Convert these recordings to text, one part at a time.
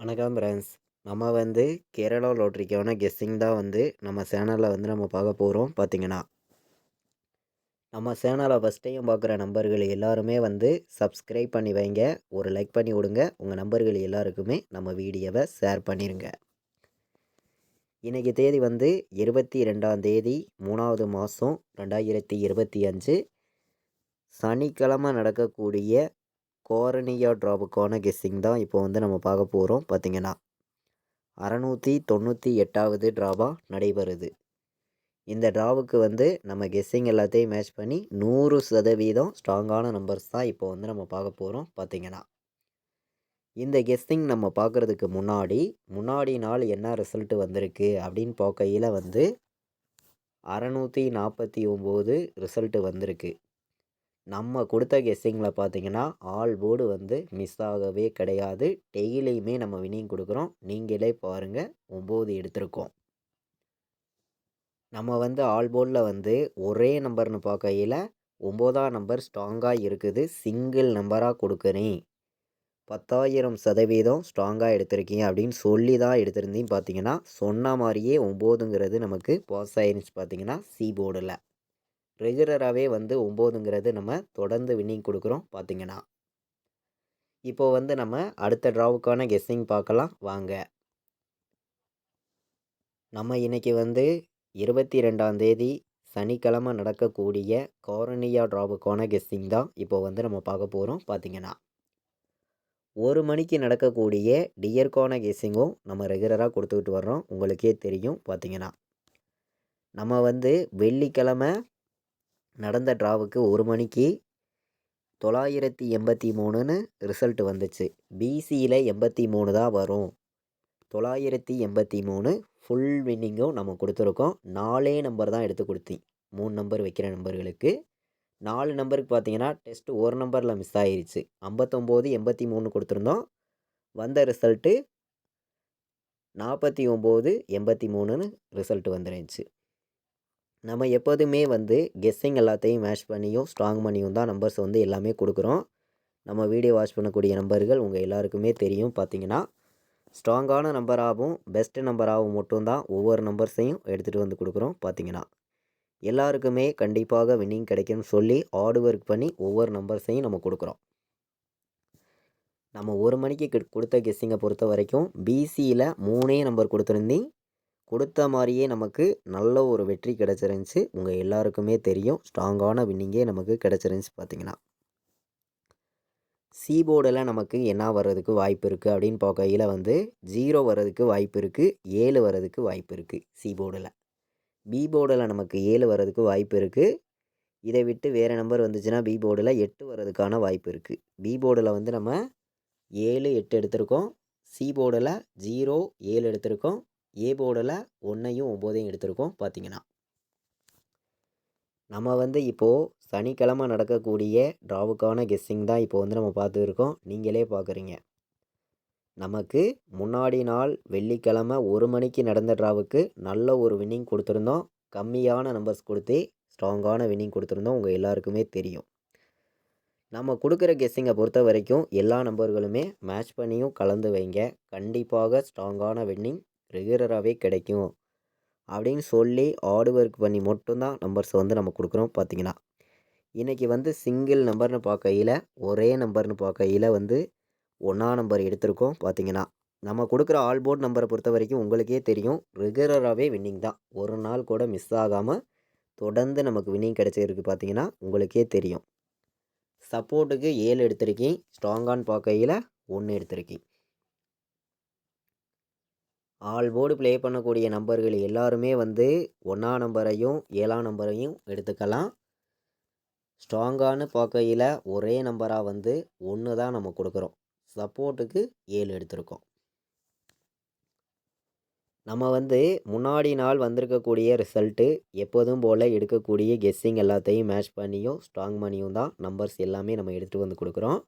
வணக்கம் ஃப்ரெண்ட்ஸ். நம்ம வந்து கேரளா லாட்ரிக்கான கெஸ்ஸிங் தான் வந்து நம்ம சேனலில் வந்து நம்ம பார்க்க போகிறோம். பார்த்தீங்கன்னா நம்ம சேனலை ஃபஸ்ட் டைம் பார்க்குற நம்பர்கள் எல்லாருமே வந்து சப்ஸ்கிரைப் பண்ணி வைங்க. ஒரு லைக் பண்ணி விடுங்க. உங்கள் நம்பர்கள் எல்லாருக்குமே நம்ம வீடியோவை ஷேர் பண்ணிடுங்க. இன்றைக்கி தேதி வந்து 22ஆம் தேதி 3வது மாதம் 2025 சனிக்கிழமை நடக்கக்கூடிய கோரனியா ட்ராப்புக்கான கெஸ்ஸிங் தான் இப்போ வந்து நம்ம பார்க்க போகிறோம். பார்த்தீங்கன்னா 698வது ட்ராவாக நடைபெறுது. இந்த ட்ராவுக்கு வந்து நம்ம கெஸ்ஸிங் எல்லாத்தையும் மேட்ச் பண்ணி 100% ஸ்ட்ராங்கான நம்பர்ஸ் தான் இப்போ வந்து நம்ம பார்க்க போகிறோம். பார்த்தீங்கன்னா இந்த கெஸ்ஸிங் நம்ம பார்க்குறதுக்கு முன்னாடி நாள் என்ன ரிசல்ட் வந்திருக்கு அப்படின்னு பார்க்கையில் வந்து 649 ரிசல்ட்டு வந்திருக்கு. நம்ம கொடுத்த கெஸ்ஸிங்கில் பார்த்தீங்கன்னா ஆல் போர்டு வந்து மிஸ் ஆகவே கிடையாது. டெய்லியுமே நம்ம வினிங் கொடுக்குறோம். நீங்களே பாருங்கள், 9 எடுத்திருக்கோம். நம்ம வந்து ஆல் போர்டில் வந்து ஒரே நம்பர்னு பார்க்கையில் 9ஆம் நம்பர் ஸ்ட்ராங்காக இருக்குது. சிங்கிள் நம்பராக கொடுக்குறேன், 10,000% ஸ்ட்ராங்காக எடுத்திருக்கீங்க அப்படின்னு சொல்லி தான் எடுத்திருந்தீங்க. பார்த்தீங்கன்னா சொன்ன மாதிரியே 9ங்கிறது நமக்கு பாஸ் ஆயிருந்துச்சு. பார்த்தீங்கன்னா சி போர்டில் ரெகுலராகவே வந்து 9ங்கிறது நம்ம தொடர்ந்து வின்னிங் கொடுக்குறோம். பார்த்தீங்கன்னா இப்போது வந்து நம்ம அடுத்த ட்ராவுக்கான கெஸ்ஸிங் பார்க்கலாம் வாங்க. நம்ம இன்றைக்கி வந்து 22ஆம் தேதி சனிக்கிழமை நடக்கக்கூடிய கோரனியா ட்ராவுக்கான கெஸ்ஸிங் தான் இப்போ வந்து நம்ம பார்க்க போகிறோம். பார்த்தீங்கன்னா 1 மணிக்கு நடக்கக்கூடிய டியர்க்கான கெஸ்ஸிங்கும் நம்ம ரெகுலராக கொடுத்துக்கிட்டு வர்றோம். உங்களுக்கே தெரியும். பார்த்தீங்கன்னா நம்ம வந்து வெள்ளிக்கிழமை நடந்த ட்ராவுக்கு 1 மணிக்கு 983ன்னு ரிசல்ட் வந்துச்சு. பிசியில் 83 தான் வரும். 983 ஃபுல் வின்னிங்கும் நம்ம கொடுத்துருக்கோம். 4 நம்பர் தான் எடுத்து கொடுத்தேன். 3 நம்பர் வைக்கிற நம்பர்களுக்கு 4 நம்பருக்கு பார்த்தீங்கன்னா டெஸ்ட் ஒரு நம்பரில் மிஸ் ஆகிருச்சு. 59 83 கொடுத்துருந்தோம். வந்த ரிசல்ட்டு 49 83ன்னு ரிசல்ட் வந்துருந்துச்சு. நம்ம எப்போதுமே வந்து கெஸ்ஸிங் எல்லாத்தையும் மேட்ச் பண்ணியும் ஸ்ட்ராங் பண்ணியும் தான் நம்பர்ஸ் வந்து எல்லாமே கொடுக்குறோம். நம்ம வீடியோ வாட்ச் பண்ணக்கூடிய நம்பர்கள் உங்கள் எல்லாருக்குமே தெரியும். பார்த்தீங்கன்னா ஸ்ட்ராங்கான நம்பராகவும் பெஸ்ட்டு நம்பராகவும் மட்டும்தான் ஒவ்வொரு நம்பர்ஸையும் எடுத்துகிட்டு வந்து கொடுக்குறோம். பார்த்தீங்கன்னா எல்லாருக்குமே கண்டிப்பாக வின்னிங் கிடைக்கும்னு சொல்லி ஹார்ட் ஒர்க் பண்ணி ஒவ்வொரு நம்பர்ஸையும் நம்ம கொடுக்குறோம். நம்ம 1 மணிக்கு கொடுத்த கெஸ்ஸிங்கை பொறுத்த வரைக்கும் பிசியில் 3 நம்பர் கொடுத்துருந்தேன். கொடுத்த மாதிரியே நமக்கு நல்ல ஒரு வெற்றி கிடச்சிருந்துச்சி. உங்கள் எல்லாருக்குமே தெரியும், ஸ்ட்ராங்கான வின்னிங்கே நமக்கு கிடச்சிருந்துச்சி. பார்த்தீங்கன்னா சி போர்டில் நமக்கு என்ன வர்றதுக்கு வாய்ப்பு இருக்குது அப்படின்னு பார்க்கையில் வந்து 0 வர்றதுக்கு வாய்ப்பு இருக்குது, 7 வர்றதுக்கு வாய்ப்பு இருக்குது சி போர்டில். பி போர்டில் நமக்கு 7 வர்றதுக்கு வாய்ப்பு இருக்குது. இதை விட்டு வேறு நம்பர் வந்துச்சுன்னா பி போர்டில் 8 வர்றதுக்கான வாய்ப்பு இருக்குது. பி போர்டில் வந்து நம்ம 7 8 எடுத்திருக்கோம். சி போர்டில் 0 7 எடுத்திருக்கோம். ஏ போர்டில் 1ஐயும் 9ஐயும் எடுத்திருக்கோம். பார்த்தீங்கன்னா நம்ம வந்து இப்போது சனிக்கிழமை நடக்கக்கூடிய ட்ராவுக்கான கெஸ்ஸிங் தான் இப்போ வந்து நம்ம பார்த்துருக்கோம். நீங்களே பார்க்குறீங்க. நமக்கு முன்னாடி நாள் வெள்ளிக்கிழமை 1 மணிக்கு நடந்த ட்ராவுக்கு நல்ல ஒரு வின்னிங் கொடுத்துருந்தோம். கம்மியான நம்பர்ஸ் கொடுத்தே ஸ்ட்ராங்கான வின்னிங் கொடுத்துருந்தோம். உங்கள் எல்லாருக்குமே தெரியும். நம்ம கொடுக்குற கெஸ்ஸிங்கை பொறுத்த வரைக்கும் எல்லா நம்பர்களுமே மேட்ச் பண்ணியும் கலந்து வைங்க. கண்டிப்பாக ஸ்ட்ராங்கான வின்னிங் ரெகுலராகவே கிடைக்கும் அப்படின்னு சொல்லி ஹார்ட் ஒர்க் பண்ணி மட்டும்தான் நம்பர்ஸ் வந்து நம்ம கொடுக்குறோம். பார்த்தீங்கன்னா இன்றைக்கி வந்து சிங்கிள் நம்பர்னு பார்க்கையில் ஒரே நம்பர்னு பார்க்கையில் வந்து 1ஆம் நம்பர் எடுத்திருக்கோம். பார்த்தீங்கன்னா நம்ம கொடுக்குற ஆல் போர்ட் நம்பரை பொறுத்த வரைக்கும் உங்களுக்கே தெரியும், ரெகுலராகவே வின்னிங் தான். ஒரு நாள் கூட மிஸ் ஆகாமல் தொடர்ந்து நமக்கு வின்னிங் கிடச்சிருக்கு. பார்த்தீங்கன்னா உங்களுக்கே தெரியும். சப்போர்ட்டுக்கு 7 எடுத்திருக்கேன். ஸ்ட்ராங்கான்னு பார்க்கையில் 1 எடுத்திருக்கேன். ஆல் போர்டு ப்ளே பண்ணக்கூடிய நம்பர்கள் எல்லாருமே வந்து 1ஆம் நம்பரையும் 7ஆம் நம்பரையும் எடுத்துக்கலாம். ஸ்ட்ராங்கானு பார்க்கையில் ஒரே நம்பராக வந்து 1 தான் நம்ம கொடுக்குறோம். சப்போர்ட்டுக்கு 7 எடுத்திருக்கோம். நம்ம வந்து முன்னாடி நாள் வந்திருக்கக்கூடிய ரிசல்ட்டு எப்போதும் போல் எடுக்கக்கூடிய கெஸ்ஸிங் எல்லாத்தையும் மேட்ச் பண்ணியும் ஸ்ட்ராங் பண்ணியும் தான் நம்பர்ஸ் எல்லாமே நம்ம எடுத்துகிட்டு வந்து கொடுக்குறோம்.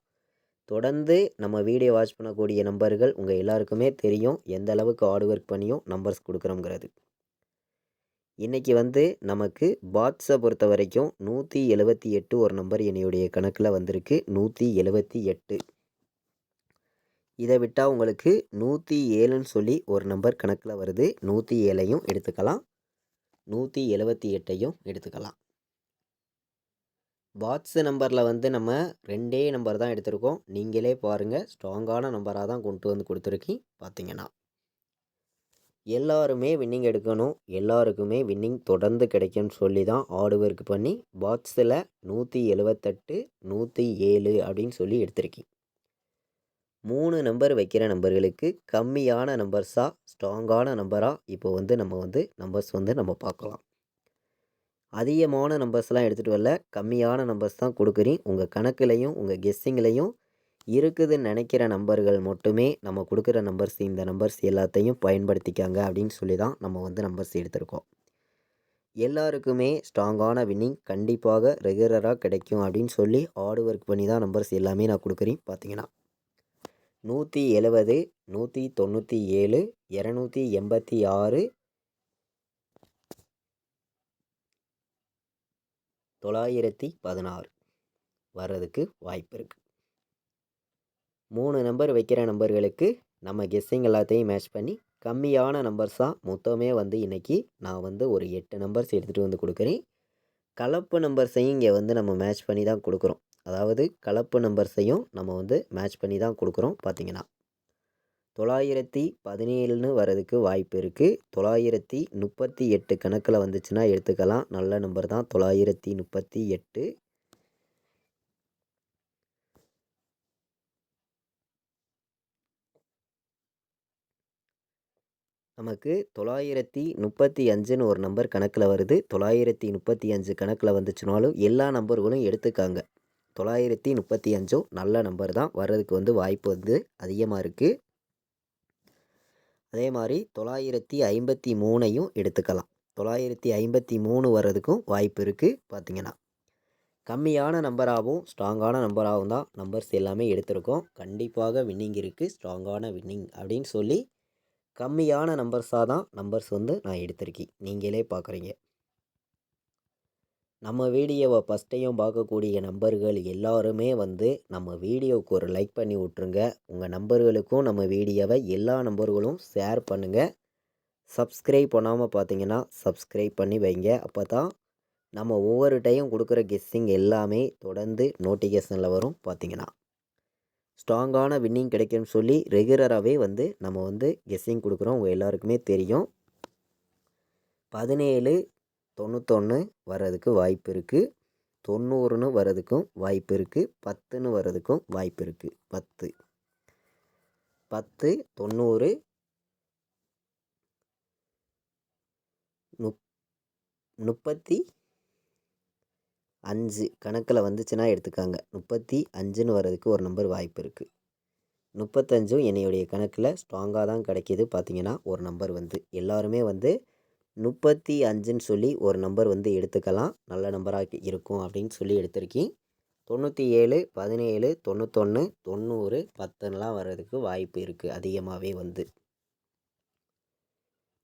தொடர்ந்து நம்ம வீடியோ வாட்ச் பண்ணக்கூடிய நம்பர்கள் உங்கள் எல்லாருக்குமே தெரியும் எந்த அளவுக்கு ஹார்ட் ஒர்க் பண்ணியும் நம்பர்ஸ் கொடுக்குறோங்கிறது. இன்றைக்கி வந்து நமக்கு பாட்ஸை பொறுத்த வரைக்கும் 178 ஒரு நம்பர் என்னுடைய கணக்கில் வந்திருக்கு. 178 இதை விட்டால் உங்களுக்கு 107ன்னு சொல்லி ஒரு நம்பர் கணக்கில் வருது. 107ஐயும் எடுத்துக்கலாம், 178ஐயும் எடுத்துக்கலாம். பாட்ஸ் நம்பரில் வந்து நம்ம 2 நம்பர் தான் எடுத்திருக்கோம். நீங்களே பாருங்கள், ஸ்ட்ராங்கான நம்பராக தான் கொண்டு வந்து கொடுத்துருக்கேன். பார்த்தீங்கன்னா எல்லாருமே வின்னிங் எடுக்கணும், எல்லாருக்குமே வின்னிங் தொடர்ந்து கிடைக்கும்னு சொல்லி தான் ஹார்ட் ஒர்க் பண்ணி பாட்ஸில் 178, 107 அப்படின்னு சொல்லி எடுத்திருக்கேன். 3 நம்பர் வைக்கிற நம்பர்களுக்கு கம்மியான நம்பர்ஸாக ஸ்ட்ராங்கான நம்பராக இப்போ வந்து நம்பர்ஸ் வந்து நம்ம பார்க்கலாம். அதிகமான நம்பர்ஸ்லாம் எடுத்துகிட்டு வரல, கம்மியான நம்பர்ஸ் தான் கொடுக்குறேன். உங்கள் கணக்குலையும் உங்கள் கெஸ்ஸிங்லையும் இருக்குதுன்னு நினைக்கிற நம்பர்கள் மட்டுமே நம்ம கொடுக்குற நம்பர்ஸ், இந்த நம்பர்ஸ் எல்லாத்தையும் பயன்படுத்திக்காங்க அப்படின்னு சொல்லி தான் நம்ம வந்து நம்பர்ஸ் எடுத்திருக்கோம். எல்லாருக்குமே ஸ்ட்ராங்கான வின்னிங் கண்டிப்பாக ரெகுலராக கிடைக்கும் அப்படின்னு சொல்லி ஹார்ட் ஒர்க் பண்ணி தான் நம்பர்ஸ் எல்லாமே நான் கொடுக்குறேன். பார்த்தீங்கன்னா 170, 197, 286, 916 வர்றதுக்கு வாய்ப்பு இருக்குது. 3 நம்பர் வைக்கிற நம்பர்களுக்கு நம்ம கெஸ்ஸிங் எல்லாத்தையும் மேட்ச் பண்ணி கம்மியான நம்பர்ஸாக மொத்தமே வந்து இன்றைக்கி நான் வந்து ஒரு 8 நம்பர்ஸ் எடுத்துகிட்டு வந்து கொடுக்குறேன். கலப்பு நம்பர்ஸையும் இங்கே வந்து நம்ம மேட்ச் பண்ணி தான் கொடுக்குறோம். அதாவது கலப்பு நம்பர்ஸையும் நம்ம வந்து மேட்ச் பண்ணி தான் கொடுக்குறோம். பார்த்திங்கன்னா 917ன்னு வர்றதுக்கு வாய்ப்பு இருக்குது. 938 கணக்கில் வந்துச்சுன்னா எடுத்துக்கலாம், நல்ல நம்பர் தான். 938, நமக்கு 935ன்னு ஒரு நம்பர் கணக்கில் வருது. 935 கணக்கில் வந்துச்சுனாலும் எல்லா நம்பர்களும் எடுத்துக்காங்க. 935ம் நல்ல நம்பர் தான், வர்றதுக்கு வந்து வாய்ப்பு வந்து அதிகமாக இருக்குது. அதே மாதிரி 953ஐயும் எடுத்துக்கலாம். 953 வர்றதுக்கும் வாய்ப்பு இருக்குது. பார்த்திங்கன்னா கம்மியான நம்பராகவும் ஸ்ட்ராங்கான நம்பராகவும் தான் நம்பர்ஸ் எல்லாமே எடுத்திருக்கோம். கண்டிப்பாக வின்னிங் இருக்குது, ஸ்ட்ராங்கான வின்னிங் அப்படின்னு சொல்லி கம்மியான நம்பர்ஸாக தான் நம்பர்ஸ் வந்து நான் எடுத்திருக்கேன். நீங்களே பார்க்குறீங்க. நம்ம வீடியோவை ஃபஸ்ட் டைம் பார்க்கக்கூடிய நம்பர்கள் எல்லாருமே வந்து நம்ம வீடியோவுக்கு ஒரு லைக் பண்ணி விட்ருங்க. உங்கள் நம்பர்களுக்கும் நம்ம வீடியோவை எல்லா நம்பர்களும் ஷேர் பண்ணுங்கள். சப்ஸ்கிரைப் பண்ணாமல் பார்த்தீங்கன்னா சப்ஸ்கிரைப் பண்ணி வைங்க. அப்போ தான் நம்ம ஒவ்வொரு டைம் கொடுக்குற கெஸ்ஸிங் எல்லாமே தொடர்ந்து நோட்டிஃபிகேஷனில் வரும். பார்த்திங்கன்னா ஸ்ட்ராங்கான வின்னிங் கிடைக்கும்னு சொல்லி ரெகுலராகவே வந்து நம்ம வந்து கெஸ்ஸிங் கொடுக்குறோம். உங்கள் எல்லாருக்குமே தெரியும். 17, 91 வர்றதுக்கு வாய்ப்பு இருக்குது. 90ன்னு வர்றதுக்கும் வாய்ப்பு இருக்குது. 10ன்னு வர்றதுக்கும் வாய்ப்பு இருக்குது. 10, 90, 35 கணக்கில் வந்துச்சுன்னா எடுத்துக்காங்க. 35ன்னு வர்றதுக்கு ஒரு நம்பர் வாய்ப்பு இருக்குது. 35ம் என்னுடைய கணக்கில் ஸ்ட்ராங்காக தான் கிடைக்கிது. பார்த்திங்கன்னா ஒரு நம்பர் வந்து எல்லாருமே வந்து 35ன்னு சொல்லி ஒரு நம்பர் வந்து எடுத்துக்கலாம், நல்ல நம்பராக இருக்கும் அப்படின்னு சொல்லி எடுத்திருக்கேன். 97, 17, 91, 90, 10ன்னுலாம் வர்றதுக்கு வாய்ப்பு இருக்குது அதிகமாகவே வந்து.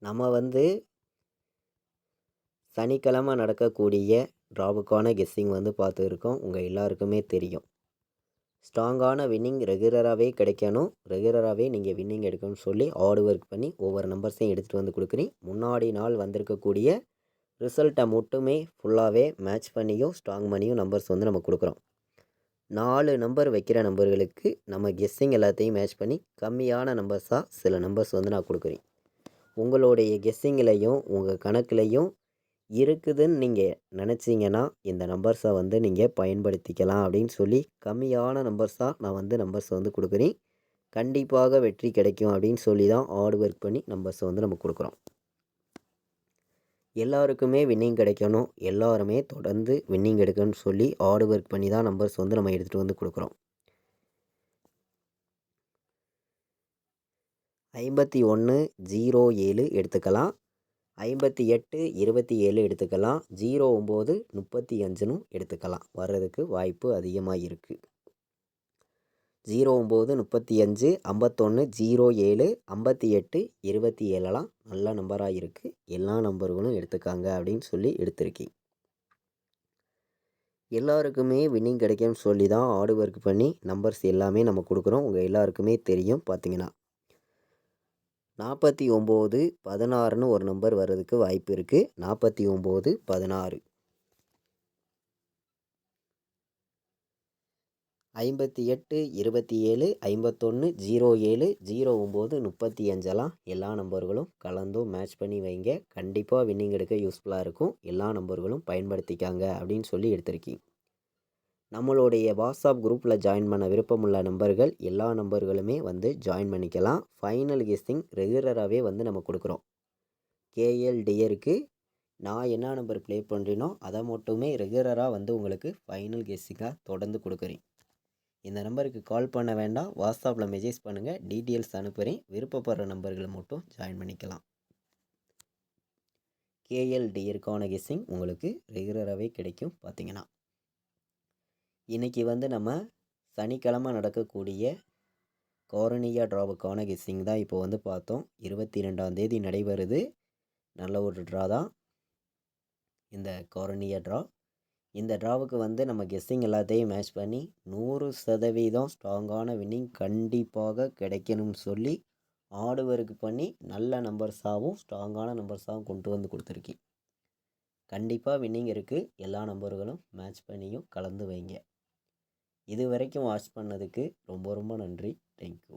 நம்ம வந்து சனிக்கிழமை நடக்கக்கூடிய டிராவுக்கான கெஸ்ஸிங் வந்து பார்த்துருக்கோம். உங்கள் எல்லாருக்குமே தெரியும். ஸ்ட்ராங்கான வின்னிங் ரெகுலராகவே கிடைக்கணும், ரெகுலராகவே நீங்கள் வின்னிங் எடுக்கணும்னு சொல்லி ஹார்ட் ஒர்க் பண்ணி ஒவ்வொரு நம்பர்ஸையும் எடுத்துகிட்டு வந்து கொடுக்குறேன். முன்னாடி நாள் வந்திருக்கக்கூடிய ரிசல்ட்டை மட்டுமே ஃபுல்லாகவே மேட்ச் பண்ணியும் ஸ்ட்ராங் பண்ணியும் நம்பர்ஸ் வந்து நம்ம கொடுக்குறோம். 4 நம்பர் வைக்கிற நம்பர்களுக்கு நம்ம கெஸ்ஸிங் எல்லாத்தையும் மேட்ச் பண்ணி கம்மியான நம்பர்ஸாக சில நம்பர்ஸ் வந்து நான் கொடுக்குறேன். உங்களுடைய கெஸ்ஸிங்லையும் உங்கள் கணக்குலையும் இருக்குதுன்னு நீங்கள் நினச்சிங்கன்னா இந்த நம்பர்ஸை வந்து நீங்கள் பயன்படுத்திக்கலாம் அப்படின்னு சொல்லி கம்மியான நம்பர்ஸாக நான் வந்து நம்பர்ஸ் வந்து கொடுக்குறேன். கண்டிப்பாக வெற்றி கிடைக்கும் அப்படின்னு சொல்லி தான் ஹார்ட் ஒர்க் பண்ணி நம்பர்ஸை வந்து நம்ம கொடுக்குறோம். எல்லாருக்குமே வின்னிங் கிடைக்கணும், எல்லாருமே தொடர்ந்து வின்னிங் எடுக்கணும்னு சொல்லி ஹார்ட் ஒர்க் பண்ணி தான் நம்பர்ஸ் வந்து நம்ம எடுத்துகிட்டு வந்து கொடுக்குறோம். 51, 07 எடுத்துக்கலாம். 58, 27 எடுத்துக்கலாம். 09, 35ன்னு எடுத்துக்கலாம். வர்றதுக்கு வாய்ப்பு அதிகமாக இருக்குது. 09, 35, 51, 07, 58, 27லாம் நல்ல நம்பராக இருக்குது. எல்லா நம்பர்களும் எடுத்துக்காங்க அப்படின்னு சொல்லி எடுத்திருக்கேன். எல்லாருக்குமே வின்னிங் கிடைக்கும்னு சொல்லி தான் ஹார்ட் ஒர்க் பண்ணி நம்பர்ஸ் எல்லாமே நம்ம கொடுக்குறோம். உங்கள் எல்லாருக்குமே தெரியும் பார்த்தீங்கன்னா 49 16ன்னு ஒரு நம்பர் வர்றதுக்கு வாய்ப்பு இருக்குது. 49 16 58 27 51 07 09 35 எல்லா நம்பர்களும் கலந்தும் மேட்ச் பண்ணி வைங்க. கண்டிப்பாக வின்னிங் எடுக்க யூஸ்ஃபுல்லாக இருக்கும். எல்லா நம்பர்களும் பயன்படுத்திக்காங்க அப்படின்னு சொல்லி எடுத்திருக்கீங்க. நம்மளுடைய வாட்ஸ்அப் குரூப்பில் ஜாயின் பண்ண விருப்பமுள்ள நம்பர்கள் எல்லா நம்பர்களுமே வந்து ஜாயின் பண்ணிக்கலாம். ஃபைனல் கெஸ்ஸிங் ரெகுலராகவே வந்து நம்ம கொடுக்குறோம். கேஎல்டியருக்கு நான் என்ன நம்பர் ப்ளே பண்ணுறேனோ அதை மட்டுமே ரெகுலராக வந்து உங்களுக்கு ஃபைனல் கெஸ்ஸிங்காக தொடர்ந்து கொடுக்குறேன். இந்த நம்பருக்கு கால் பண்ண வேண்டாம், வாட்ஸ்அப்பில் மெசேஜ் பண்ணுங்கள், டீட்டெயில்ஸ் அனுப்புகிறேன். விருப்பப்படுற நம்பர்களை மட்டும் ஜாயின் பண்ணிக்கலாம். கேஎல்டியருக்கான கெஸ்ஸிங் உங்களுக்கு ரெகுலராகவே கிடைக்கும். பார்த்தீங்கன்னா இன்றைக்கி வந்து நம்ம சனிக்கிழமை நடக்கக்கூடிய கார்னியா ட்ராவுக்கான கெஸ்ஸிங் தான் இப்போ வந்து பார்த்தோம். 22ஆம் தேதி நடைபெறுது. நல்ல ஒரு ட்ரா தான் இந்த கார்னியா ட்ரா. இந்த ட்ராவுக்கு வந்து நம்ம கெஸ்ஸிங் எல்லாத்தையும் மேட்ச் பண்ணி 100% ஸ்ட்ராங்கான வின்னிங் கண்டிப்பாக கிடைக்கணும்னு சொல்லி ஹார்ட் ஒர்க் பண்ணி நல்ல நம்பர்ஸாகவும் ஸ்ட்ராங்கான நம்பர்ஸாகவும் கொண்டு வந்து கொடுத்துருக்கேன். கண்டிப்பாக வின்னிங் இருக்குது. எல்லா நம்பர்களும் மேட்ச் பண்ணியும் கலந்து வைங்க. இது வரைக்கும் வாட்ச் பண்ணதுக்கு ரொம்ப ரொம்ப நன்றி. தேங்க்யூ.